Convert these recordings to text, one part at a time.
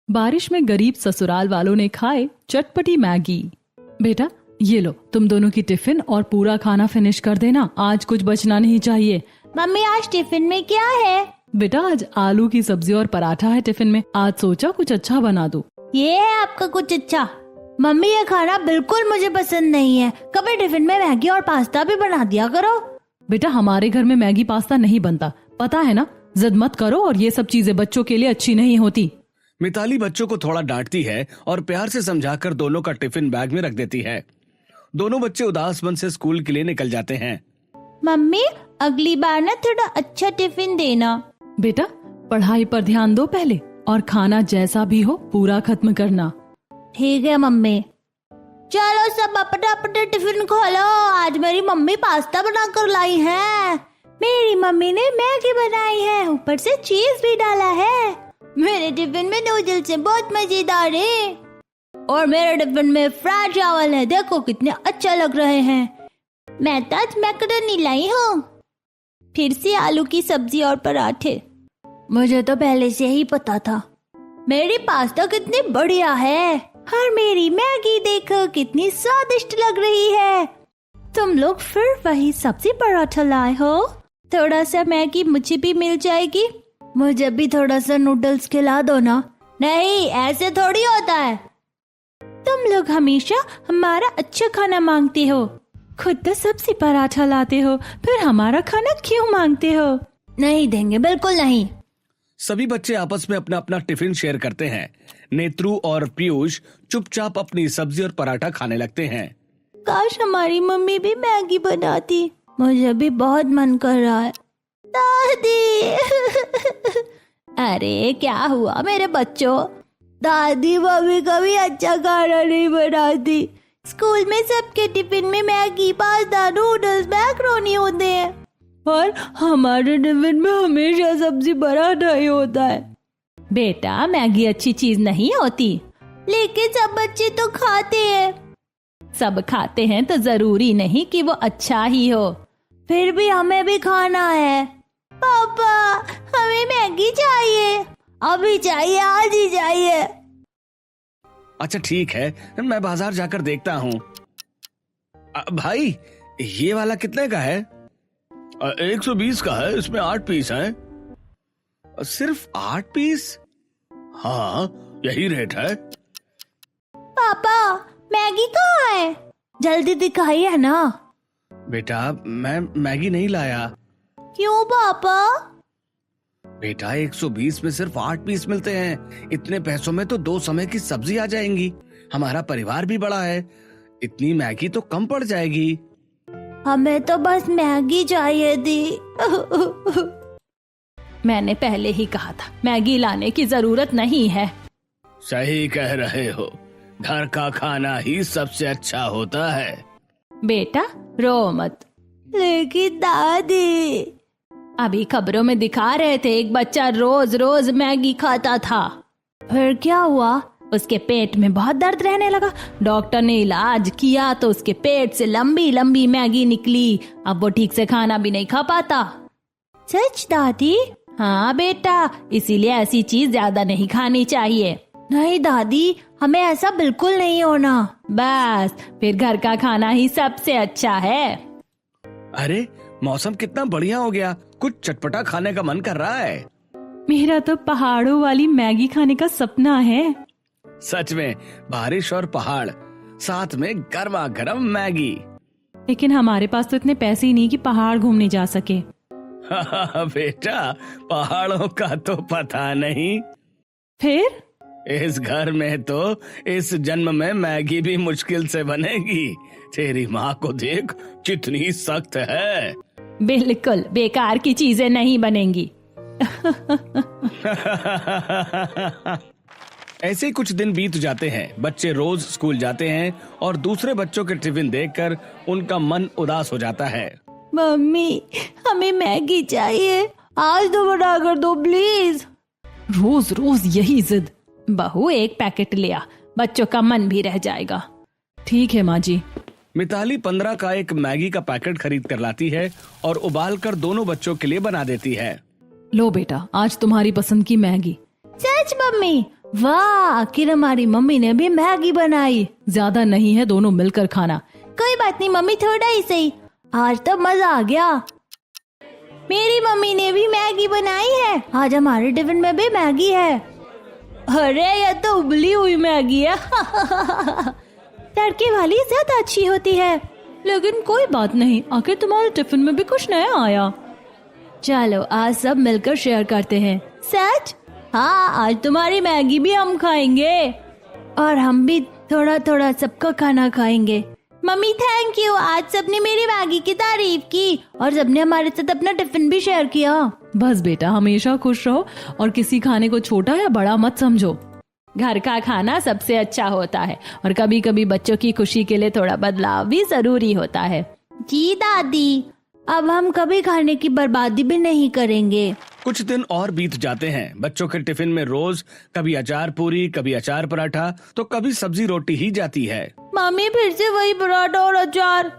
बारिश में गरीब ससुराल वालों ने खाए चटपटी मैगी। बेटा ये लो, तुम दोनों की टिफिन और पूरा खाना फिनिश कर देना, आज कुछ बचना नहीं चाहिए। मम्मी आज टिफिन में क्या है? बेटा आज आलू की सब्जी और पराठा है टिफिन में, आज सोचा कुछ अच्छा बना दूं। ये है आपका कुछ अच्छा? मम्मी ये खाना बिल्कुल मुझे पसंद नहीं है, कभी टिफिन में मैगी और पास्ता भी बना दिया करो। बेटा हमारे घर में मैगी पास्ता नहीं बनता, पता है ना, जिद मत करो, और ये सब चीजें बच्चों के लिए अच्छी नहीं होती। मिताली बच्चों को थोड़ा डांटती है और प्यार से समझाकर दोनों का टिफिन बैग में रख देती है। दोनों बच्चे उदास मन से स्कूल के लिए निकल जाते हैं। मम्मी अगली बार ना थोड़ा अच्छा टिफिन देना। बेटा पढ़ाई पर ध्यान दो पहले, और खाना जैसा भी हो पूरा खत्म करना। ठीक है मम्मी। चलो सब अपना अपना टिफिन खोलो, आज मेरी मम्मी पास्ता बनाकर लाई है। मेरी मम्मी ने मैगी बनाई है, ऊपर से चीज भी डाला है। मेरे टिफिन में नूडल्स हैं, बहुत मजेदार है। और मेरे टिफिन में फ्राई चावल है, देखो कितने अच्छा लग रहे हैं। मैं तो आज मैकरोनी लाई हूँ। फिर से आलू की सब्जी और पराठे। मुझे तो पहले से ही पता था। मेरी पास्ता कितनी बढ़िया है, और मेरी मैगी देखो कितनी स्वादिष्ट लग रही है। तुम लोग फिर वही सब्जी पराठा लाए हो? थोड़ा सा मैगी मुझे भी मिल जाएगी। मुझे भी थोड़ा सा नूडल्स खिला दो ना। नहीं ऐसे थोड़ी होता है। तुम लोग हमेशा हमारा अच्छा खाना मांगते हो, खुद तो सब्जी पराठा लाते हो, फिर हमारा खाना क्यों मांगते हो? नहीं देंगे, बिल्कुल नहीं। सभी बच्चे आपस में अपना अपना टिफिन शेयर करते हैं। नेत्रू और पीयूष चुपचाप अपनी सब्जी और पराठा खाने लगते हैं। काश हमारी मम्मी भी मैगी बनाती, मुझे भी बहुत मन कर रहा है। दादी अरे क्या हुआ मेरे बच्चों? दादी मम्मी कभी अच्छा खाना नहीं बनाती। स्कूल में सबके टिफिन में मैगी, पास्ता, नूडल्स, मैकरोनी होते हैं, और हमारे टिफिन में हमेशा सब्जी पराठा ही होता है। बेटा मैगी अच्छी चीज नहीं होती, लेकिन सब बच्चे तो खाते हैं। सब खाते हैं तो जरूरी नहीं कि वो अच्छा ही हो। फिर भी हमें भी खाना है। पापा हमें मैगी चाहिए, अभी चाहिए, आज ही चाहिए। अच्छा ठीक है, मैं बाजार जाकर देखता हूँ। भाई ये वाला कितने का है? 120 का है, इसमें 8 पीस हैं। सिर्फ 8 पीस? हाँ यही रेट है। पापा मैगी कहाँ है? जल्दी दिखाइए ना। बेटा मैं मैगी नहीं लाया। क्यों पापा? बेटा 120 में सिर्फ 8 पीस मिलते हैं। इतने पैसों में तो 2 समय की सब्जी आ जाएंगी। हमारा परिवार भी बड़ा है, इतनी मैगी तो कम पड़ जाएगी। हमें तो बस मैगी चाहिए थी। मैंने पहले ही कहा था मैगी लाने की जरूरत नहीं है। सही कह रहे हो, घर का खाना ही सबसे अच्छा होता है। बेटा रो मत। लेकिन दादी, अभी खबरों में दिखा रहे थे एक बच्चा रोज रोज मैगी खाता था। फिर क्या हुआ? उसके पेट में बहुत दर्द रहने लगा। डॉक्टर ने इलाज किया तो उसके पेट से लंबी लंबी मैगी निकली। अब वो ठीक से खाना भी नहीं खा पाता। सच दादी? हाँ बेटा, इसीलिए ऐसी चीज ज्यादा नहीं खानी चाहिए। नहीं दादी, हमें ऐसा बिल्कुल नहीं होना। बस फिर घर का खाना ही सबसे अच्छा है। अरे मौसम कितना बढ़िया हो गया, कुछ चटपटा खाने का मन कर रहा है। मेरा तो पहाड़ों वाली मैगी खाने का सपना है। सच में, बारिश और पहाड़, साथ में गर्मा गर्म मैगी। लेकिन हमारे पास तो इतने पैसे ही नहीं कि पहाड़ घूमने जा सके। बेटा पहाड़ों का तो पता नहीं। फिर इस घर में तो इस जन्म में मैगी भी मुश्किल से बनेगी। तेरी माँ को देख कितनी सख्त है। बिल्कुल बेकार की चीजें नहीं बनेंगी। ऐसे कुछ दिन बीत जाते हैं। बच्चे रोज स्कूल जाते हैं और दूसरे बच्चों के टिफिन देखकर उनका मन उदास हो जाता है। मम्मी हमें मैगी चाहिए, आज तो बना कर दो प्लीज। रोज रोज यही जिद। बहू एक पैकेट लिया, बच्चों का मन भी रह जाएगा। ठीक है माँ जी। मिताली 15 का एक मैगी का पैकेट खरीद कर लाती है और उबाल कर दोनों बच्चों के लिए बना देती है। लो बेटा, आज तुम्हारी पसंद की मैगी। सच मम्मी? वाह, आखिर हमारी मम्मी ने भी मैगी बनाई। ज्यादा नहीं है, दोनों मिलकर खाना। कोई बात नहीं मम्मी, थोड़ा ही सही, आज तो मजा आ गया। मेरी मम्मी ने भी मैगी बनाई है, आज हमारे टिफिन में भी मैगी है। अरे ये तो उबली हुई मैगी है। तड़के वाली ज्यादा अच्छी होती है। लेकिन कोई बात नहीं, आखिर तुम्हारे टिफिन में भी कुछ नया आया। चलो आज सब मिलकर शेयर करते हैं। सच? हाँ, आज तुम्हारी मैगी भी हम खाएंगे और हम भी थोड़ा थोड़ा सबका खाना खाएंगे। मम्मी थैंक यू, आज सबने मेरी मैगी की तारीफ की और सबने हमारे साथ अपना टिफिन भी शेयर किया। बस बेटा, हमेशा खुश रहो और किसी खाने को छोटा या बड़ा मत समझो। घर का खाना सबसे अच्छा होता है और कभी कभी बच्चों की खुशी के लिए थोड़ा बदलाव भी जरूरी होता है। जी दादी, अब हम कभी खाने की बर्बादी भी नहीं करेंगे। कुछ दिन और बीत जाते हैं। बच्चों के टिफिन में रोज कभी अचार पूरी, कभी अचार पराठा, तो कभी सब्जी रोटी ही जाती है। मम्मी फिर से वही पराठा और अचार।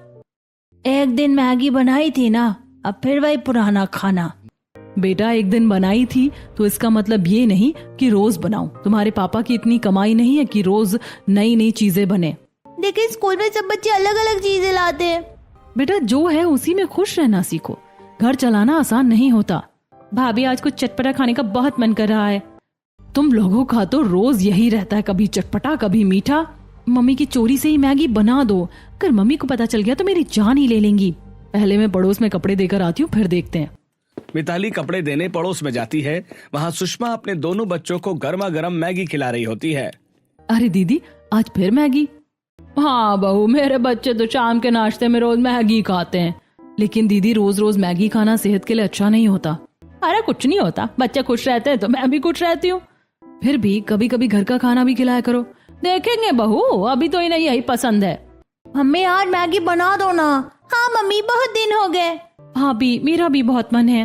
एक दिन मैगी बनाई थी ना, अब फिर वही पुराना खाना। बेटा, एक दिन बनाई थी तो इसका मतलब ये नहीं कि रोज बनाओ। तुम्हारे पापा की इतनी कमाई नहीं है कि रोज नई नई चीजें बने। लेकिन स्कूल में सब बच्चे अलग अलग चीजें लाते हैं। बेटा, जो है उसी में खुश रहना सीखो। घर चलाना आसान नहीं होता। भाभी, आज कुछ चटपटा खाने का बहुत मन कर रहा है। तुम लोगों का तो रोज यही रहता है, कभी चटपटा कभी मीठा। मम्मी की चोरी से ही मैगी बना दो। अगर मम्मी को पता चल गया तो मेरी जान ही ले लेंगी। पहले मैं पड़ोस में कपड़े देकर आती हूँ, फिर देखते हैं। मिताली कपड़े देने पड़ोस में जाती है। वहाँ सुषमा अपने दोनों बच्चों को गर्मा गर्म मैगी खिला रही होती है। अरे दीदी, आज फिर मैगी? हाँ बहू, मेरे बच्चे तो शाम के नाश्ते में रोज मैगी खाते हैं। लेकिन दीदी, रोज रोज मैगी खाना सेहत के लिए अच्छा नहीं होता। अरे कुछ नहीं होता, बच्चे खुश रहते हैं तो मैं भी खुश रहती हूँ। फिर भी कभी कभी घर का खाना भी खिलाया करो। देखेंगे बहू, अभी तो इन्हें यही पसंद है। मम्मी आज मैगी बना दो ना। हाँ मम्मी, बहुत दिन हो गए। भाभी, मेरा भी बहुत मन है।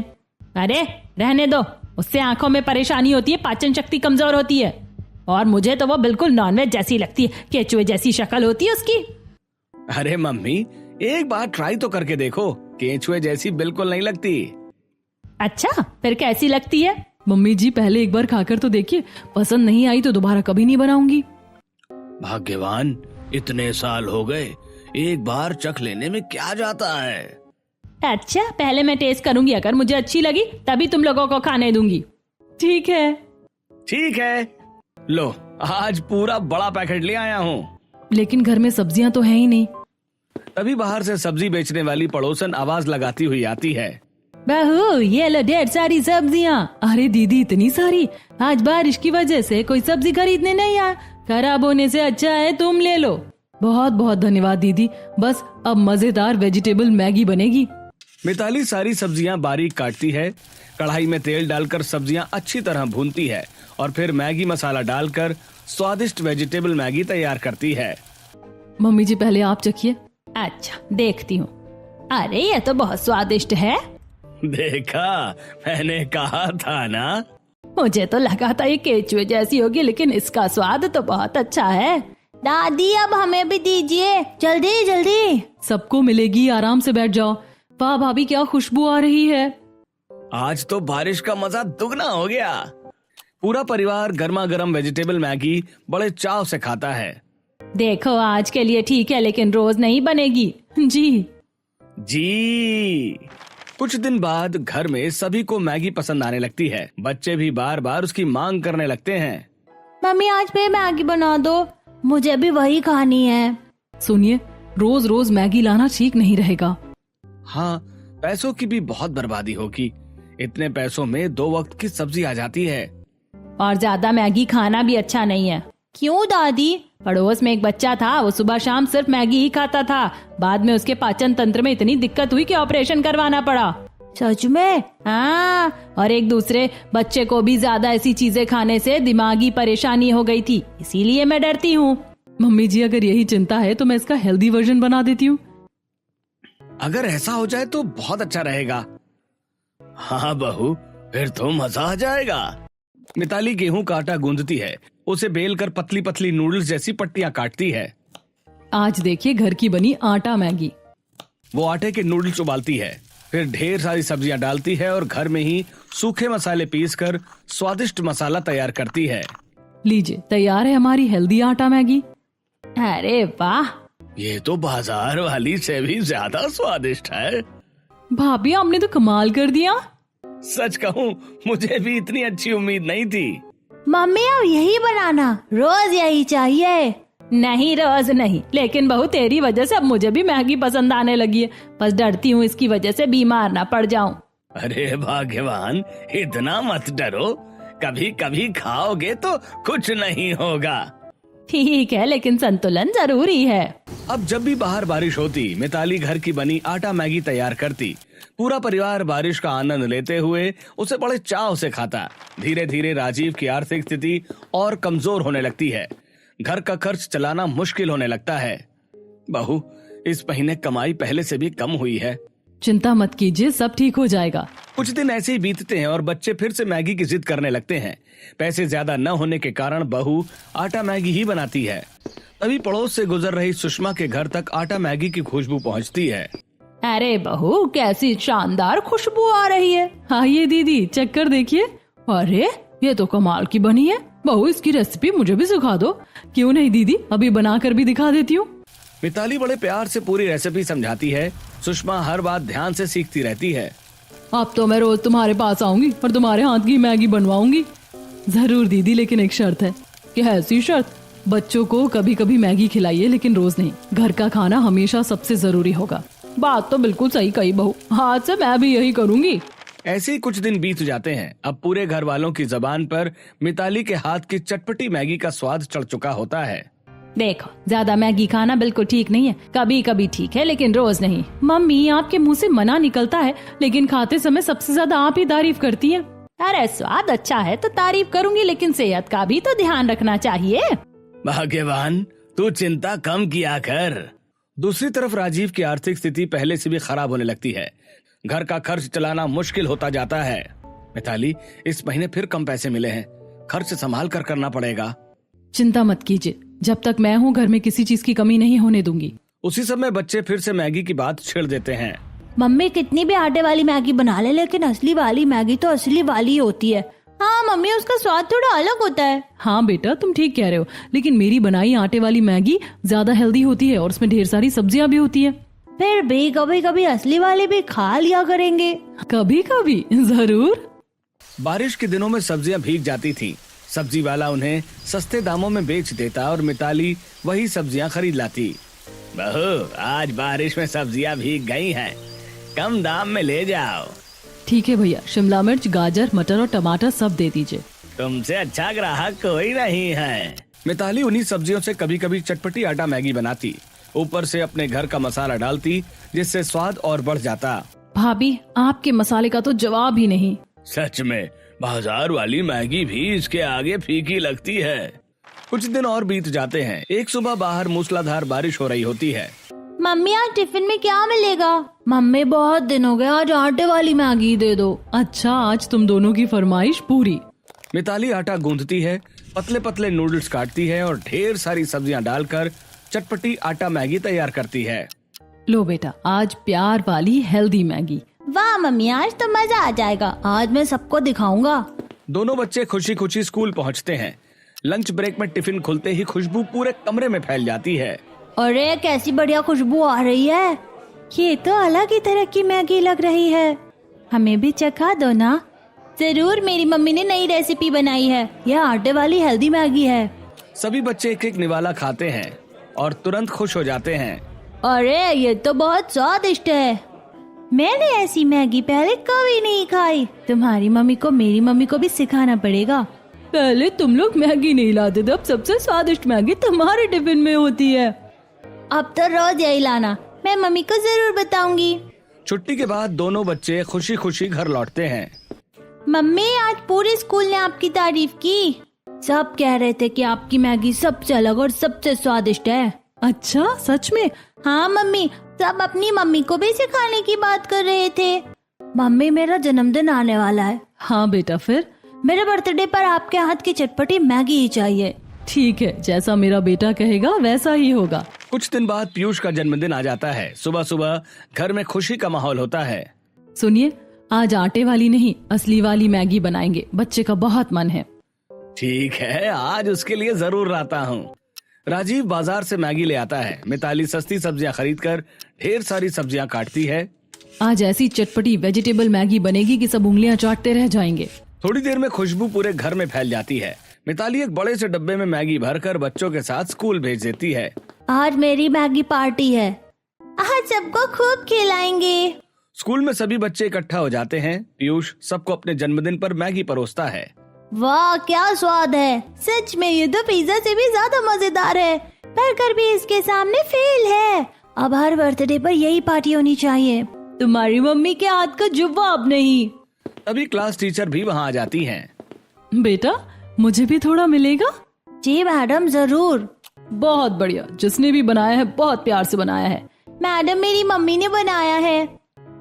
अरे रहने दो, उससे आंखों में परेशानी होती है, पाचन शक्ति कमजोर होती है। और मुझे तो वो बिल्कुल नॉनवेज जैसी लगती है, केचुए जैसी शक्ल होती है उसकी। अरे मम्मी, एक बार ट्राई तो करके देखो, केचुए जैसी बिल्कुल नहीं लगती। अच्छा, फिर कैसी लगती है? मम्मी जी, पहले एक बार खाकर तो देखिए, पसंद नहीं आई तो दोबारा कभी नहीं बनाऊंगी। भाग्यवान, इतने साल हो गए, एक बार चख लेने में क्या जाता है। अच्छा, पहले मैं टेस्ट करूंगी, अगर मुझे अच्छी लगी तभी तुम लोगों को खाने दूंगी। ठीक है। ठीक है, लो आज पूरा बड़ा पैकेट ले आया हूँ। लेकिन घर में सब्जियां तो है ही नहीं। तभी बाहर से सब्जी बेचने वाली पड़ोसन आवाज लगाती हुई आती है। बहू, ये लो ढेर सारी सब्जियाँ। अरे दीदी, इतनी सारी? आज बारिश की वजह से कोई सब्जी खरीदने नहीं आया, खराब होने से अच्छा है तुम ले लो। बहुत बहुत धन्यवाद दीदी, बस अब मजेदार वेजिटेबल मैगी बनेगी। मिताली सारी सब्जियां बारीक काटती है, कढ़ाई में तेल डालकर सब्जियां अच्छी तरह भूनती है और फिर मैगी मसाला डालकर स्वादिष्ट वेजिटेबल मैगी तैयार करती है। मम्मी जी, पहले आप चखिए। अच्छा, देखती हूँ। अरे ये तो बहुत स्वादिष्ट है। देखा, मैंने कहा था ना। मुझे तो लगा था ये केचुए जैसी होगी, लेकिन इसका स्वाद तो बहुत अच्छा है। दादी, अब हमें भी दीजिए, जल्दी जल्दी। सबको मिलेगी, आराम से बैठ जाओ। वाह भाभी, क्या खुशबू आ रही है। आज तो बारिश का मजा दुगना हो गया। पूरा परिवार गर्मा गर्म वेजिटेबल मैगी बड़े चाव से खाता है। देखो, आज के लिए ठीक है, लेकिन रोज नहीं बनेगी। जी जी। कुछ दिन बाद घर में सभी को मैगी पसंद आने लगती है। बच्चे भी बार बार उसकी मांग करने लगते हैं। मम्मी, आज फिर मैगी बना दो, मुझे भी वही खानी है। सुनिए, रोज रोज मैगी लाना ठीक नहीं रहेगा। हाँ, पैसों की भी बहुत बर्बादी होगी। इतने पैसों में 2 वक्त की सब्जी आ जाती है। और ज्यादा मैगी खाना भी अच्छा नहीं है। क्यों दादी? पड़ोस में एक बच्चा था, वो सुबह शाम सिर्फ मैगी ही खाता था। बाद में उसके पाचन तंत्र में इतनी दिक्कत हुई कि ऑपरेशन करवाना पड़ा। सच में? हाँ, और एक दूसरे बच्चे को भी ज्यादा ऐसी चीजें खाने से दिमागी परेशानी हो गई थी, इसीलिए मैं डरती हूँ। मम्मी जी, अगर यही चिंता है तो मैं इसका हेल्दी वर्जन बना देती हूँ। अगर ऐसा हो जाए तो बहुत अच्छा रहेगा। हाँ बहू, फिर तो मजा आ जाएगा। मिताली गेहूं का आटा गूंदती है, उसे बेलकर पतली पतली नूडल्स जैसी पट्टियां काटती है। आज देखिए घर की बनी आटा मैगी। वो आटे के नूडल्स उबालती है, फिर ढेर सारी सब्जियां डालती है और घर में ही सूखे मसाले पीसकर स्वादिष्ट मसाला तैयार करती है। लीजिए, तैयार है हमारी हेल्दी आटा मैगी। अरे वाह, ये तो बाजार वाली से भी ज्यादा स्वादिष्ट है। भाभी आपने तो कमाल कर दिया। सच कहूँ मुझे भी इतनी अच्छी उम्मीद नहीं थी। मम्मी अब यही बनाना, रोज यही चाहिए। नहीं रोज नहीं, लेकिन बहू तेरी वजह से अब मुझे भी मैगी पसंद आने लगी है। बस डरती हूँ इसकी वजह से बीमार ना पड़ जाऊं। अरे भाग्यवान, इतना मत डरो, कभी कभी खाओगे तो कुछ नहीं होगा। ठीक है, लेकिन संतुलन जरूरी है। अब जब भी बाहर बारिश होती, मिताली घर की बनी आटा मैगी तैयार करती। पूरा परिवार बारिश का आनंद लेते हुए उसे बड़े चाव से खाता। धीरे धीरे राजीव की आर्थिक स्थिति और कमजोर होने लगती है। घर का खर्च चलाना मुश्किल होने लगता है। बहू, इस महीने कमाई पहले से भी कम हुई है। चिंता मत कीजिए, सब ठीक हो जाएगा। कुछ दिन ऐसे ही बीतते हैं और बच्चे फिर से मैगी की जिद करने लगते हैं। पैसे ज्यादा न होने के कारण बहू आटा मैगी ही बनाती है। तभी पड़ोस से गुजर रही सुषमा के घर तक आटा मैगी की खुशबू पहुंचती है। अरे बहू, कैसी शानदार खुशबू आ रही है। आइए दीदी, चक्कर देखिए। अरे ये तो कमाल की बनी है। बहू, इसकी रेसिपी मुझे भी सिखा दो। क्यों नहीं दीदी, अभी बनाकर भी दिखा देती हूँ। मिताली बड़े प्यार से पूरी रेसिपी समझाती है। सुषमा हर बात ध्यान से सीखती रहती है। अब तो मैं रोज तुम्हारे पास आऊंगी और तुम्हारे हाथ की मैगी बनवाऊंगी। जरूर दीदी, लेकिन एक शर्त है। क्या ऐसी शर्त? बच्चों को कभी कभी मैगी खिलाइए, लेकिन रोज नहीं। घर का खाना हमेशा सबसे जरूरी होगा। बात तो बिल्कुल सही कही बहू, आज से मैं भी यही करूंगी। ऐसे ही कुछ दिन बीत जाते हैं। अब पूरे घर वालों की जबान पर मिताली के हाथ की चटपटी मैगी का स्वाद चढ़ चुका होता है। देखो, ज्यादा मैगी खाना बिल्कुल ठीक नहीं है। कभी कभी ठीक है, लेकिन रोज नहीं। मम्मी, आपके मुंह से मना निकलता है, लेकिन खाते समय सबसे ज्यादा आप ही तारीफ करती हैं। अरे स्वाद अच्छा है तो तारीफ करूंगी, लेकिन सेहत का भी तो ध्यान रखना चाहिए। भाग्यवान, तू चिंता कम किया कर। दूसरी तरफ राजीव की आर्थिक स्थिति पहले से भी खराब होने लगती है। घर का खर्च चलाना मुश्किल होता जाता है। मिताली, इस महीने फिर कम पैसे मिले हैं, खर्च संभाल कर करना पड़ेगा। चिंता मत कीजिए, जब तक मैं हूँ घर में किसी चीज की कमी नहीं होने दूंगी। उसी समय बच्चे फिर से मैगी की बात छेड़ देते हैं। मम्मी कितनी भी आटे वाली मैगी बना ले, लेकिन असली वाली मैगी तो असली वाली होती है। हाँ मम्मी, उसका स्वाद थोड़ा अलग होता है। हाँ बेटा, तुम ठीक कह रहे हो, लेकिन मेरी बनाई आटे वाली मैगी ज्यादा हेल्दी होती है और उसमें ढेर सारी सब्जियां भी होती है। फिर भी कभी कभी असली वाली भी खा लिया करेंगे। कभी कभी जरूर। बारिश के दिनों में सब्जियां भीग जाती थीं। सब्जी वाला उन्हें सस्ते दामों में बेच देता और मिताली वही सब्जियां खरीद लाती। बहू, आज बारिश में सब्जियां भीग गई हैं, कम दाम में ले जाओ। ठीक है भैया, शिमला मिर्च, गाजर, मटर और टमाटर सब दे दीजिए। तुमसे अच्छा ग्राहक कोई नहीं है। मिताली उन्हीं सब्जियों से कभी कभी चटपटी आटा मैगी बनाती, ऊपर से अपने घर का मसाला डालती, जिससे स्वाद और बढ़ जाता। भाभी, आपके मसाले का तो जवाब ही नहीं। सच में बाजार वाली मैगी भी इसके आगे फीकी लगती है। कुछ दिन और बीत जाते हैं। एक सुबह बाहर मूसलाधार बारिश हो रही होती है। मम्मी, आज टिफिन में क्या मिलेगा? मम्मी, बहुत दिन हो गए, आज आटे वाली मैगी दे दो। अच्छा, आज तुम दोनों की फरमाइश पूरी। मिताली आटा गूंथती है, पतले पतले नूडल्स काटती है और ढेर सारी सब्जियां डालकर चटपटी आटा मैगी तैयार करती है। लो बेटा, आज प्यार वाली हेल्दी मैगी। वाह मम्मी, आज तो मजा आ जाएगा। आज मैं सबको दिखाऊंगा। दोनों बच्चे खुशी खुशी स्कूल पहुंचते हैं। लंच ब्रेक में टिफिन खुलते ही खुशबू पूरे कमरे में फैल जाती है। अरे कैसी बढ़िया खुशबू आ रही है। ये तो अलग ही तरह की मैगी लग रही है। हमें भी चखा दो ना। जरूर, मेरी मम्मी ने नई रेसिपी बनाई है। यह आटे वाली हेल्दी मैगी है। सभी बच्चे एक एक निवाला खाते हैं और तुरंत खुश हो जाते हैं। अरे ये तो बहुत स्वादिष्ट है। मैंने ऐसी मैगी पहले कभी नहीं खाई। तुम्हारी मम्मी को मेरी मम्मी को भी सिखाना पड़ेगा। पहले तुम लोग मैगी नहीं लाते थे, अब सबसे स्वादिष्ट मैगी तुम्हारे टिफिन में होती है। अब तो रोज यही लाना, मैं मम्मी को जरूर बताऊंगी। छुट्टी के बाद दोनों बच्चे खुशी खुशी घर लौटते हैं। मम्मी, आज पूरे स्कूल ने आपकी तारीफ की। सब कह रहे थे कि आपकी मैगी सबसे अलग और सबसे स्वादिष्ट है। अच्छा, सच में? हाँ मम्मी, सब अपनी मम्मी को भी सिखाने की बात कर रहे थे। मम्मी, मेरा जन्मदिन आने वाला है। हाँ बेटा, फिर? मेरे बर्थडे पर आपके हाथ की चटपटी मैगी ही चाहिए। ठीक है, जैसा मेरा बेटा कहेगा वैसा ही होगा। कुछ दिन बाद पीयूष का जन्मदिन आ जाता है। सुबह सुबह घर में खुशी का माहौल होता है। सुनिए, आज आटे वाली नहीं असली वाली मैगी बनाएंगे, बच्चे का बहुत मन है। ठीक है, आज उसके लिए जरूर लाता हूँ। राजीव बाजार से मैगी ले आता है। मिताली सस्ती सब्जियां खरीद कर ढेर सारी सब्जियां काटती है। आज ऐसी चटपटी वेजिटेबल मैगी बनेगी कि सब उंगलियां चाटते रह जाएंगे। थोड़ी देर में खुशबू पूरे घर में फैल जाती है। मिताली एक बड़े से डब्बे में मैगी भरकर बच्चों के साथ स्कूल भेज देती है। आज मेरी मैगी पार्टी है, आज सबको खूब खिलाएंगे। स्कूल में सभी बच्चे इकट्ठा हो जाते हैं। पीयूष सबको अपने जन्मदिन पर मैगी परोसता है। वाह क्या स्वाद है, सच में ये तो पिज्जा से भी ज्यादा मजेदार है। बर्गर भी इसके सामने फेल है। अब हर बर्थडे पर यही पार्टी होनी चाहिए। तुम्हारी मम्मी के हाथ का जवाब नहीं। अभी क्लास टीचर भी वहाँ आ जाती हैं। बेटा मुझे भी थोड़ा मिलेगा? जी मैडम जरूर। बहुत बढ़िया, जिसने भी बनाया है बहुत प्यार से बनाया है। मैडम मेरी मम्मी ने बनाया है।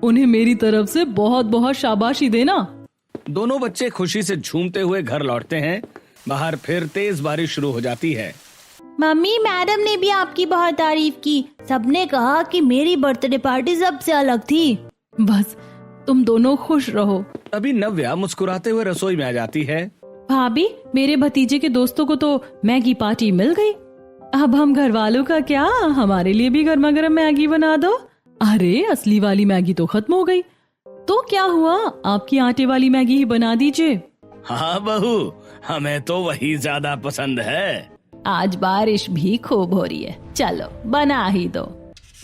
उन्हें मेरी तरफ से बहुत बहुत शाबाशी देना। दोनों बच्चे खुशी से झूमते हुए घर लौटते हैं। बाहर फिर तेज बारिश शुरू हो जाती है। मम्मी मैडम ने भी आपकी बहुत तारीफ की। सबने कहा कि मेरी बर्थडे पार्टी सबसे अलग थी। बस तुम दोनों खुश रहो। तभी नव्या मुस्कुराते हुए रसोई में आ जाती है। भाभी मेरे भतीजे के दोस्तों को तो मैगी पार्टी मिल गई। अब हम घर वालों का क्या, हमारे लिए भी गर्मा गर्म मैगी बना दो। अरे असली वाली मैगी तो खत्म हो गई। तो क्या हुआ, आपकी आटे वाली मैगी ही बना दीजिए। हाँ बहू, हमें तो वही ज्यादा पसंद है। आज बारिश भी खूब हो रही है, चलो बना ही दो।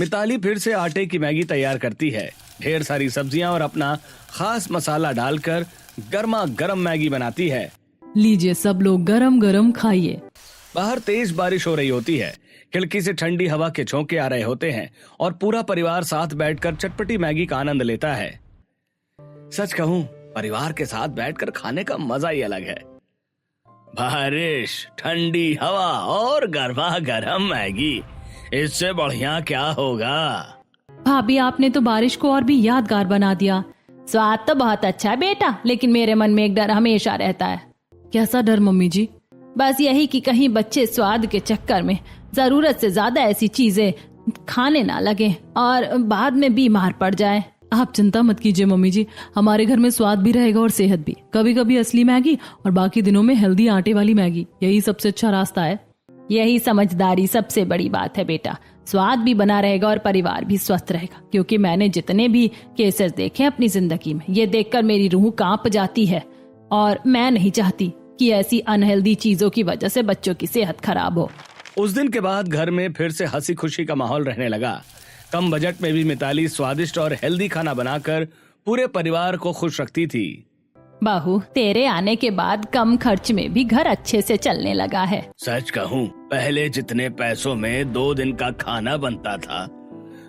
मिताली फिर से आटे की मैगी तैयार करती है। ढेर सारी सब्जियां और अपना खास मसाला डालकर गर्मा गर्म मैगी बनाती है। लीजिए सब लोग गरम गरम खाइए। बाहर तेज बारिश हो रही होती है। खिड़की से ठंडी हवा के झोंके आ रहे होते हैं और पूरा परिवार साथ बैठकर चटपटी मैगी का आनंद लेता है। सच कहूं, परिवार के साथ बैठकर खाने का मजा ही अलग है। बारिश, ठंडी हवा और गर्मा गर्म मैगी, इससे बढ़िया क्या होगा। भाभी आपने तो बारिश को और भी यादगार बना दिया। स्वाद तो बहुत अच्छा है बेटा, लेकिन मेरे मन में एक डर हमेशा रहता है। कैसा डर मम्मी जी? बस यही कि कहीं बच्चे स्वाद के चक्कर में जरूरत से ज्यादा ऐसी चीजें खाने ना लगे और बाद में बीमार पड़ जाए। आप चिंता मत कीजिए मम्मी जी, हमारे घर में स्वाद भी रहेगा और सेहत भी। कभी कभी असली मैगी और बाकी दिनों में हेल्दी आटे वाली मैगी, यही सबसे अच्छा रास्ता है। यही समझदारी सबसे बड़ी बात है बेटा। स्वाद भी बना रहेगा और परिवार भी स्वस्थ रहेगा। क्योंकि मैंने जितने भी केसेस देखे अपनी जिंदगी में, ये देखकर मेरी रूह कांप जाती है और मैं नहीं चाहती कि ऐसी अनहेल्दी चीजों की वजह से बच्चों की सेहत खराब हो। उस दिन के बाद घर में फिर से हंसी खुशी का माहौल रहने लगा। कम बजट में भी मिताली स्वादिष्ट और हेल्दी खाना बनाकर पूरे परिवार को खुश रखती थी। बहू, तेरे आने के बाद कम खर्च में भी घर अच्छे से चलने लगा है। सच कहूँ, पहले जितने पैसों में 2 दिन का खाना बनता था,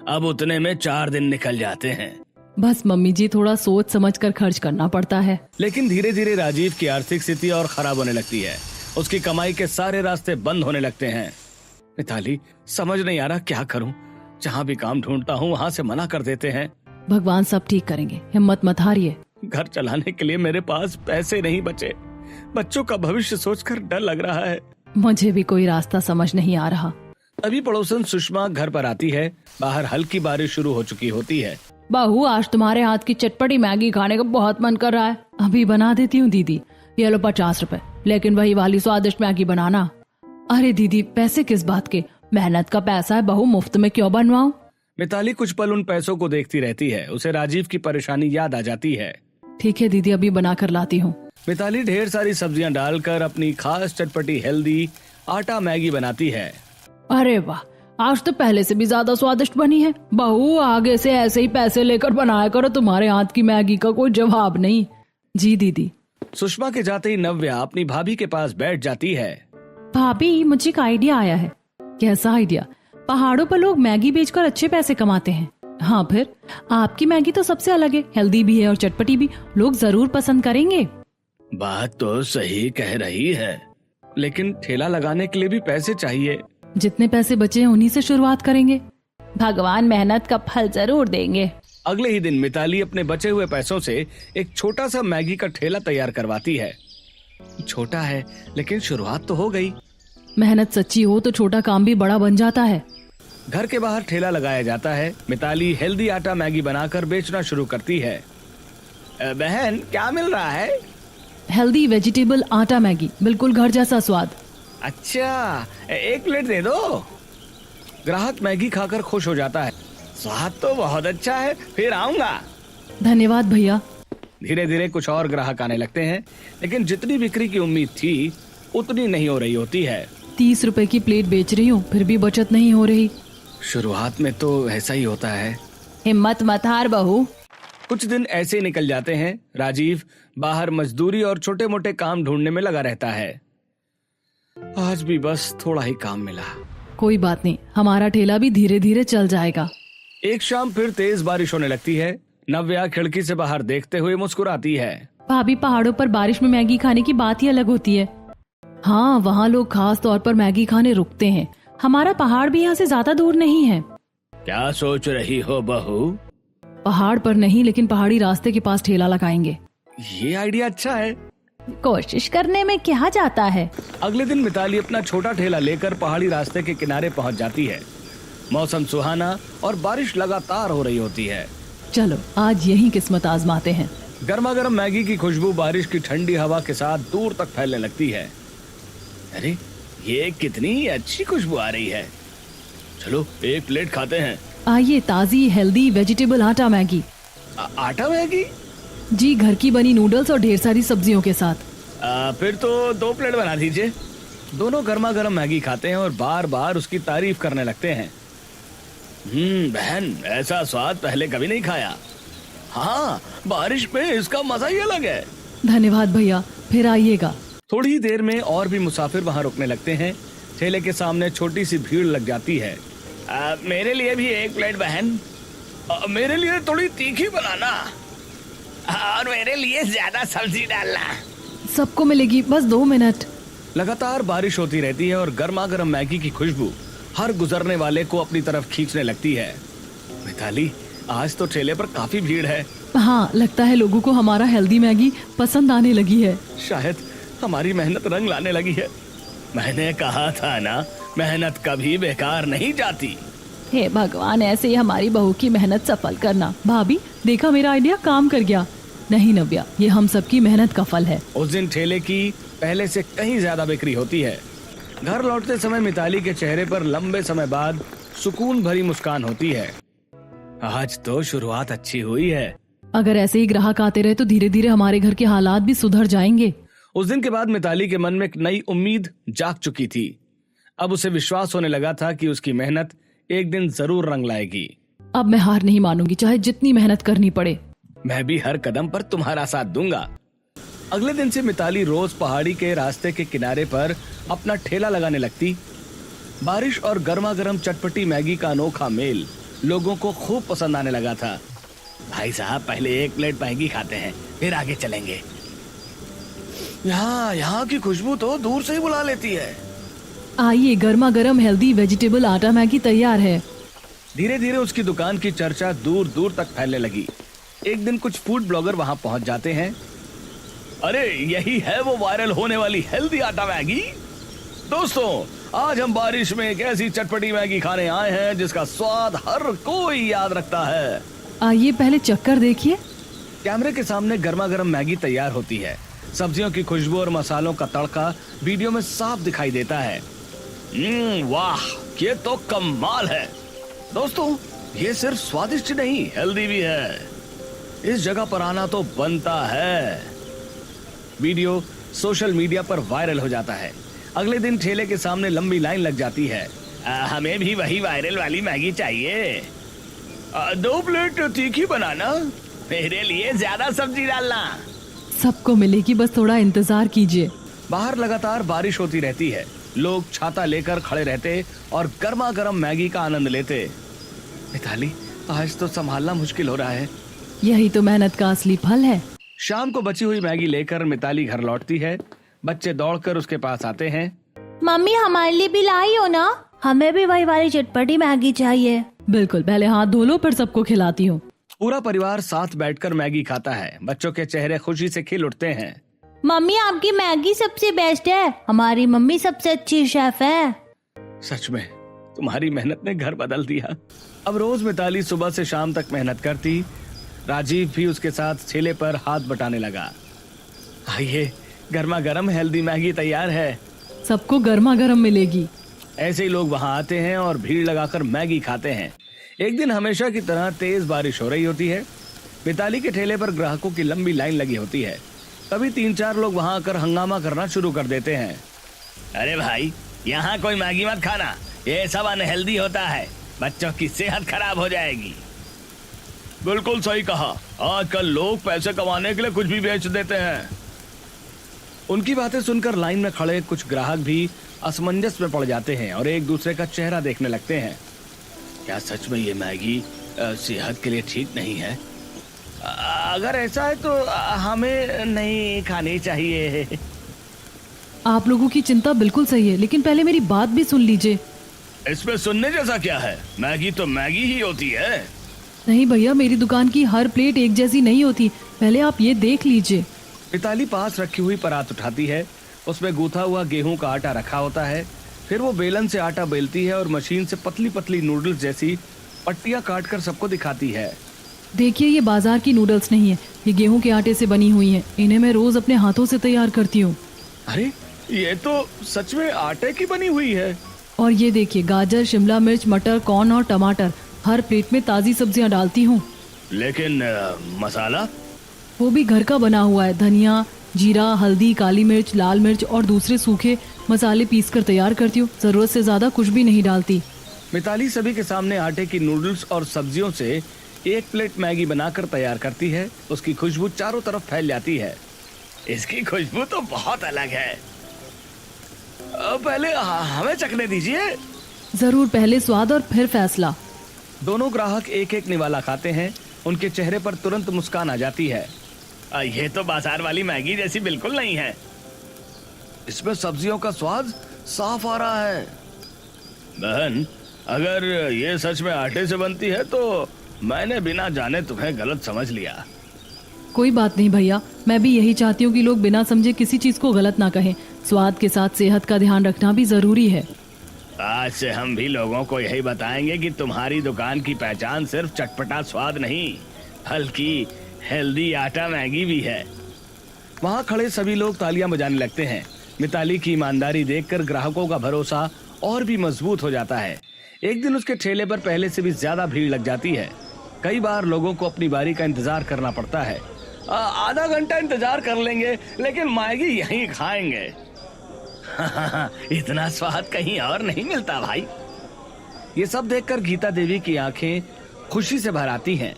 अब उतने में 4 दिन निकल जाते हैं। बस मम्मी जी, थोड़ा सोच समझ कर खर्च करना पड़ता है। लेकिन धीरे धीरे राजीव की आर्थिक स्थिति और खराब होने लगती है। उसकी कमाई के सारे रास्ते बंद होने लगते हैं। मिताली, समझ नहीं आ रहा क्या करूं। जहां भी काम ढूंढता हूं वहां से मना कर देते हैं। भगवान सब ठीक करेंगे, हिम्मत मत हारिए। घर चलाने के लिए मेरे पास पैसे नहीं बचे। बच्चों का भविष्य सोचकर डर लग रहा है। मुझे भी कोई रास्ता समझ नहीं आ रहा। अभी पड़ोसन सुषमा घर पर आती है। बाहर हल्की बारिश शुरू हो चुकी होती है। बहू, आज तुम्हारे हाथ की चटपटी मैगी खाने का बहुत मन कर रहा है। अभी बना देती हूँ दीदी। ये लो 50 रुपए, लेकिन वही वाली स्वादिष्ट मैगी बनाना। अरे दीदी, पैसे किस बात के, मेहनत का पैसा है बहू, मुफ्त में क्यों बनवाऊं। मिताली कुछ पल उन पैसों को देखती रहती है। उसे राजीव की परेशानी याद आ जाती है। ठीक है दीदी, अभी बना कर लाती हूँ। मिताली ढेर सारी सब्जियां डालकर अपनी खास चटपटी हेल्दी आटा मैगी बनाती है। अरे वाह, आज तो पहले से भी ज्यादा स्वादिष्ट बनी है। बहू, आगे से ऐसे ही पैसे लेकर बनाया करो, तुम्हारे हाथ की मैगी का कोई जवाब नहीं। जी दीदी। सुषमा के जाते ही नव्या अपनी भाभी के पास बैठ जाती है। भाभी, मुझे एक आइडिया आया है। कैसा आइडिया? पहाड़ों पर लोग मैगी बेचकर अच्छे पैसे कमाते हैं। हाँ, फिर आपकी मैगी तो सबसे अलग है, हेल्दी भी है और चटपटी भी, लोग जरूर पसंद करेंगे। बात तो सही कह रही है, लेकिन ठेला लगाने के लिए भी पैसे चाहिए। जितने पैसे बचे हैं उन्हीं से शुरुआत करेंगे। भगवान मेहनत का फल जरूर देंगे। अगले ही दिन मिताली अपने बचे हुए पैसों से एक छोटा सा मैगी का ठेला तैयार करवाती है। छोटा है, लेकिन शुरुआत तो हो गई। मेहनत सच्ची हो तो छोटा काम भी बड़ा बन जाता है। घर के बाहर ठेला लगाया जाता है। मिताली हेल्दी आटा मैगी बनाकर बेचना शुरू करती है। बहन, क्या मिल रहा है? हेल्दी वेजिटेबल आटा मैगी, बिल्कुल घर जैसा स्वाद। अच्छा, एक प्लेट दे दो। ग्राहक मैगी खाकर खुश हो जाता है। स्वाद तो बहुत अच्छा है, फिर आऊंगा। धन्यवाद भैया। धीरे धीरे कुछ और ग्राहक आने लगते हैं, लेकिन जितनी बिक्री की उम्मीद थी उतनी नहीं हो रही होती है। 30 रुपए की प्लेट बेच रही हूँ, फिर भी बचत नहीं हो रही। शुरुआत में तो ऐसा ही होता है। हिम्मत मत हार बहू। कुछ दिन ऐसे ही निकल जाते हैं। राजीव बाहर मजदूरी और छोटे मोटे काम ढूंढने में लगा रहता है। आज भी बस थोड़ा ही काम मिला। कोई बात नहीं, हमारा ठेला भी धीरे धीरे चल जाएगा। एक शाम फिर तेज बारिश होने लगती है। नव्या खिड़की से बाहर देखते हुए मुस्कुराती है। भाभी, पहाड़ों पर बारिश में मैगी खाने की बात ही अलग होती है। हाँ, वहाँ लोग खास तौर पर मैगी खाने रुकते हैं। हमारा पहाड़ भी यहाँ से ज्यादा दूर नहीं है। क्या सोच रही हो बहू? पहाड़ पर नहीं, लेकिन पहाड़ी रास्ते के पास ठेला लगाएंगे। ये आइडिया अच्छा है। कोशिश करने में क्या जाता है। अगले दिन मिताली अपना छोटा ठेला लेकर पहाड़ी रास्ते के किनारे पहुंच जाती है। मौसम सुहाना और बारिश लगातार हो रही होती है। चलो आज यही किस्मत आजमाते हैं। गर्मा गर्म मैगी की खुशबू बारिश की ठंडी हवा के साथ दूर तक फैलने लगती है। अरे, ये कितनी अच्छी खुशबू आ रही है। चलो एक प्लेट खाते हैं। आइए, ताजी हेल्दी वेजिटेबल आटा मैगी। आटा मैगी? जी, घर की बनी नूडल्स और ढेर सारी सब्जियों के साथ। फिर तो 2 प्लेट बना दीजिए। दोनों गर्मा गर्म मैगी खाते हैं और बार बार उसकी तारीफ करने लगते हैं। बहन, ऐसा स्वाद पहले कभी नहीं खाया। हाँ, बारिश में इसका मजा ही अलग है। धन्यवाद भैया, फिर आइएगा। थोड़ी ही देर में और भी मुसाफिर वहाँ रुकने लगते हैं। ठेले के सामने छोटी सी भीड़ लग जाती है। मेरे लिए भी 1 प्लेट बहन। मेरे लिए थोड़ी तीखी बनाना और मेरे लिए ज्यादा सब्जी डालना। सबको मिलेगी, बस 2 मिनट। लगातार बारिश होती रहती है और गर्मा गर्म मैगी की खुशबू हर गुजरने वाले को अपनी तरफ खींचने लगती है। मिताली, आज तो ठेले पर काफी भीड़ है। हाँ, लगता है लोगों को हमारा हेल्दी मैगी पसंद आने लगी है। शायद हमारी मेहनत रंग लाने लगी है। मैंने कहा था ना, मेहनत कभी बेकार नहीं जाती। हे भगवान, ऐसे ही हमारी बहू की मेहनत सफल करना। भाभी, देखा मेरा आइडिया काम कर गया। नहीं नव्या, ये हम सबकी मेहनत का फल है। उस दिन ठेले की पहले से कहीं ज्यादा बिक्री होती है। घर लौटते समय मिताली के चेहरे पर लंबे समय बाद सुकून भरी मुस्कान होती है। आज तो शुरुआत अच्छी हुई है। अगर ऐसे ही ग्राहक आते रहे तो धीरे धीरे हमारे घर के हालात भी सुधर जाएंगे। उस दिन के बाद मिताली के मन में एक नई उम्मीद जाग चुकी थी। अब उसे विश्वास होने लगा था कि उसकी मेहनत एक दिन जरूर रंग लाएगी। अब मैं हार नहीं मानूंगी, चाहे जितनी मेहनत करनी पड़े। मैं भी हर कदम पर तुम्हारा साथ दूंगा। अगले दिन से मिताली रोज पहाड़ी के रास्ते के किनारे पर अपना ठेला लगाने लगती। बारिश और गर्मा गर्म चटपटी मैगी का अनोखा मेल लोगों को खूब पसंद आने लगा था। भाई साहब, पहले 1 प्लेट मैगी खाते हैं, फिर आगे चलेंगे। यहाँ की खुशबू तो दूर से ही बुला लेती है। आइए, गर्मा गर्म हेल्दी वेजिटेबल आटा मैगी तैयार है। धीरे धीरे उसकी दुकान की चर्चा दूर दूर तक फैलने लगी। एक दिन कुछ फूड ब्लॉगर वहाँ पहुँच जाते हैं। अरे, यही है वो वायरल होने वाली हेल्दी आटा मैगी। दोस्तों, आज हम बारिश में एक ऐसी चटपटी मैगी खाने आए हैं जिसका स्वाद हर कोई याद रखता है। आइए, पहले चक्कर देखिए। कैमरे के सामने गर्मा गर्म मैगी तैयार होती है। सब्जियों की खुशबू और मसालों का तड़का वीडियो में साफ दिखाई देता है। वाह, ये तो कमाल है। दोस्तों, ये सिर्फ स्वादिष्ट नहीं, हेल्दी भी है। इस जगह पर आना तो बनता है। वीडियो सोशल मीडिया पर वायरल हो जाता है। अगले दिन ठेले के सामने लंबी लाइन लग जाती है। हमें भी वही वायरल वाली मैगी चाहिए। 2 प्लेट तीखी बनाना, मेरे लिए ज्यादा सब्जी डालना। सबको मिलेगी, बस थोड़ा इंतजार कीजिए। बाहर लगातार बारिश होती रहती है। लोग छाता लेकर खड़े रहते और गर्मा गर्म मैगी का आनंद लेते। मिताली, आज तो संभालना मुश्किल हो रहा है। यही तो मेहनत का असली फल है। शाम को बची हुई मैगी लेकर मिताली घर लौटती है। बच्चे दौड़कर उसके पास आते हैं। मम्मी, हमारे लिए भी लाई हो ना, हमें भी वही वाली चटपटी मैगी चाहिए। बिल्कुल, पहले हाथ धो लो, फिर सबको खिलाती हूँ। पूरा परिवार साथ बैठकर मैगी खाता है। बच्चों के चेहरे खुशी से खिल उठते हैं। मम्मी, आपकी मैगी सबसे बेस्ट है। हमारी मम्मी सबसे अच्छी शेफ है। सच में तुम्हारी मेहनत ने घर बदल दिया। अब रोज मिताली सुबह से शाम तक मेहनत करती। राजीव भी उसके साथ ठेले पर हाथ बटाने लगा। आइए, गर्मा गर्म हेल्दी मैगी तैयार है। सबको गर्मा गर्म मिलेगी। ऐसे ही लोग वहाँ आते हैं और भीड़ लगाकर मैगी खाते हैं। एक दिन हमेशा की तरह तेज बारिश हो रही होती है। मिताली के ठेले पर ग्राहकों की लंबी लाइन लगी होती है। तभी 3-4 लोग वहाँ आकर हंगामा करना शुरू कर देते हैं। अरे भाई, यहाँ कोई मैगी मत खाना, ये सब अनहेल्दी होता है, बच्चों की सेहत खराब हो जाएगी। बिल्कुल सही कहा, आजकल लोग पैसे कमाने के लिए कुछ भी बेच देते हैं। उनकी बातें सुनकर लाइन में खड़े कुछ ग्राहक भी असमंजस में पड़ जाते हैं और एक दूसरे का चेहरा देखने लगते हैं। क्या सच में ये मैगी सेहत के लिए ठीक नहीं है? अगर ऐसा है तो हमें नहीं खानी चाहिए। आप लोगों की चिंता बिल्कुल सही है, लेकिन पहले मेरी बात भी सुन लीजिए। इसमें सुनने जैसा क्या है? मैगी तो मैगी ही होती है। नहीं भैया, मेरी दुकान की हर प्लेट एक जैसी नहीं होती, पहले आप ये देख लीजिए। मिताली पास रखी हुई परात उठाती है। उसमें गूथा हुआ गेहूं का आटा रखा होता है। फिर वो बेलन से आटा बेलती है और मशीन से पतली पतली नूडल्स जैसी पट्टियां काटकर सबको दिखाती है। देखिए, ये बाजार की नूडल्स नहीं है, ये गेहूं के आटे से बनी हुई हैं। इन्हें मैं रोज अपने हाथों से तैयार करती हूँ। अरे, ये तो सच में आटे की बनी हुई है। और ये देखिए, गाजर, शिमला मिर्च, मटर, कॉर्न और टमाटर, हर प्लेट में ताज़ी सब्जियां डालती हूँ। लेकिन मसाला? वो भी घर का बना हुआ है। धनिया, जीरा, हल्दी, काली मिर्च, लाल मिर्च और दूसरे सूखे मसाले पीस कर तैयार करती हूँ। जरूरत से ज्यादा कुछ भी नहीं डालती। मिताली सभी के सामने आटे की नूडल्स और सब्जियों से एक प्लेट मैगी बनाकर तैयार करती है। उसकी खुशबू चारों तरफ फैल जाती है। इसकी खुशबू तो बहुत अलग है। पहले हमें चखने दीजिए। जरूर, पहले स्वाद और फिर फैसला। दोनों ग्राहक एक एक निवाला खाते हैं। उनके चेहरे पर तुरंत मुस्कान आ जाती है। ये तो बाजार वाली मैगी जैसी बिल्कुल नहीं है। इसमें सब्जियों का स्वाद साफ आ रहा है। बहन, अगर ये सच में आटे से बनती है तो मैंने बिना जाने तुम्हें गलत समझ लिया। कोई बात नहीं भैया, मैं भी यही चाहती हूँ कि लोग बिना समझे किसी चीज को गलत ना कहें। स्वाद के साथ सेहत का ध्यान रखना भी जरूरी है। आज से हम भी लोगों को यही बताएंगे कि तुम्हारी दुकान की पहचान सिर्फ चटपटा स्वाद नहीं, बल्कि हेल्दी आटा मैगी भी है। वहाँ खड़े सभी लोग तालियां बजाने लगते हैं। मिताली की ईमानदारी देखकर ग्राहकों का भरोसा और भी मजबूत हो जाता है। एक दिन उसके ठेले पर पहले से भी ज्यादा भीड़ लग जाती है। कई बार लोगों को अपनी बारी का इंतजार करना पड़ता है। आधा घंटा इंतजार कर लेंगे, लेकिन मैगी यहीं खाएंगे। इतना स्वाद कहीं और नहीं मिलता भाई। ये सब देखकर गीता देवी की आंखें खुशी से भर आती हैं।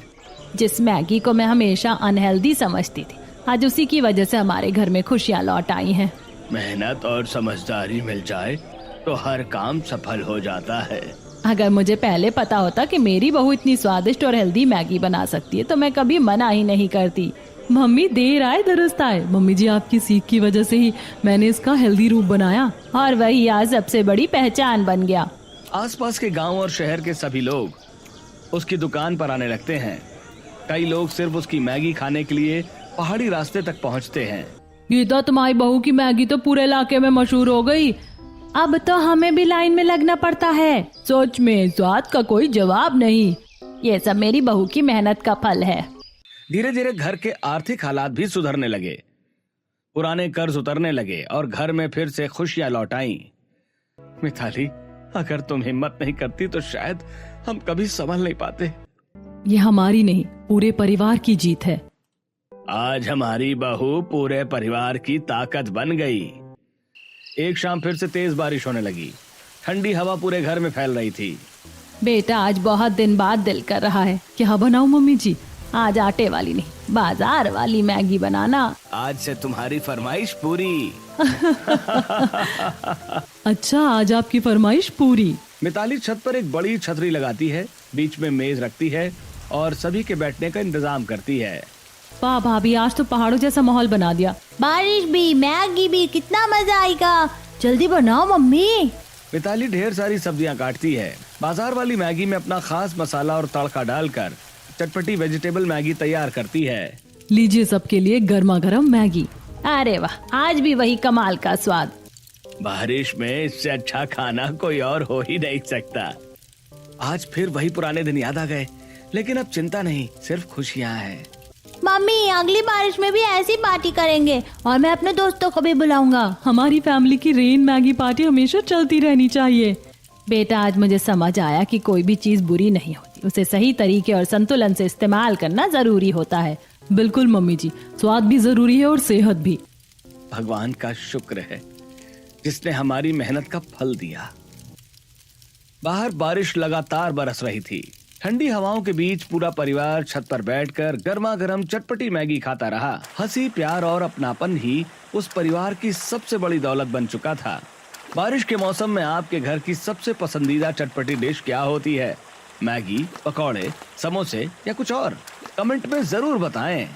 जिस मैगी को मैं हमेशा अनहेल्दी समझती थी, आज उसी की वजह से हमारे घर में खुशियाँ लौट आई हैं। मेहनत और समझदारी मिल जाए तो हर काम सफल हो जाता है। अगर मुझे पहले पता होता कि मेरी बहू इतनी स्वादिष्ट और हेल्दी मैगी बना सकती है तो मैं कभी मना ही नहीं करती। मम्मी, देर आए दुरुस्त आए। मम्मी जी, आपकी सीख की वजह से ही मैंने इसका हेल्दी रूप बनाया और वही आज सबसे बड़ी पहचान बन गया। आसपास के गांव और शहर के सभी लोग उसकी दुकान पर आने लगते हैं। कई लोग सिर्फ उसकी मैगी खाने के लिए पहाड़ी रास्ते तक पहुंचते हैं। गीता, तुम्हारी बहू की मैगी तो पूरे इलाके में मशहूर हो गई। अब तो हमें भी लाइन में लगना पड़ता है। सच में स्वाद का कोई जवाब नहीं। ये सब मेरी बहू की मेहनत का फल है। धीरे धीरे घर के आर्थिक हालात भी सुधरने लगे। पुराने कर्ज उतरने लगे और घर में फिर से खुशियां लौट आईं। मिताली, अगर तुम हिम्मत नहीं करती तो शायद हम कभी संभल नहीं पाते। ये हमारी नहीं, पूरे परिवार की जीत है। आज हमारी बहू पूरे परिवार की ताकत बन गई। एक शाम फिर से तेज बारिश होने लगी। ठंडी हवा पूरे घर में फैल रही थी। बेटा, आज बहुत दिन बाद दिल कर रहा है। क्या बनाऊं मम्मी जी? आज आटे वाली नहीं, बाजार वाली मैगी बनाना। आज से तुम्हारी फरमाइश पूरी। अच्छा, आज आपकी फरमाइश पूरी। मिताली छत पर एक बड़ी छतरी लगाती है, बीच में मेज रखती है और सभी के बैठने का इंतजाम करती है। वाह भाभी, आज तो पहाड़ों जैसा माहौल बना दिया। बारिश भी, मैगी भी, कितना मजा आएगा। जल्दी बनाओ मम्मी। मिताली ढेर सारी सब्जियां काटती है। बाजार वाली मैगी में अपना खास मसाला और तड़का डालकर चटपटी वेजिटेबल मैगी तैयार करती है। लीजिए सबके लिए गर्मा गर्म मैगी। अरे वाह, आज भी वही कमाल का स्वाद। बारिश में इससे अच्छा खाना कोई और हो ही नहीं सकता। आज फिर वही पुराने दिन याद आ गए, लेकिन अब चिंता नहीं, सिर्फ खुशियां हैं। मम्मी अगली बारिश में भी ऐसी पार्टी करेंगे और मैं अपने दोस्तों को भी बुलाऊंगा। हमारी फैमिली की रेन मैगी पार्टी हमेशा चलती रहनी चाहिए। बेटा, आज मुझे समझ आया कि कोई भी चीज बुरी नहीं होती, उसे सही तरीके और संतुलन से इस्तेमाल करना जरूरी होता है। बिल्कुल मम्मी जी, स्वाद भी जरूरी है और सेहत भी। भगवान का शुक्र है जिसने हमारी मेहनत का फल दिया। बाहर बारिश लगातार बरस रही थी। ठंडी हवाओं के बीच पूरा परिवार छत पर बैठकर गर्मा गर्म चटपटी मैगी खाता रहा। हंसी, प्यार और अपनापन ही उस परिवार की सबसे बड़ी दौलत बन चुका था। बारिश के मौसम में आपके घर की सबसे पसंदीदा चटपटी डिश क्या होती है? मैगी, पकौड़े, समोसे या कुछ और? कमेंट में जरूर बताएं।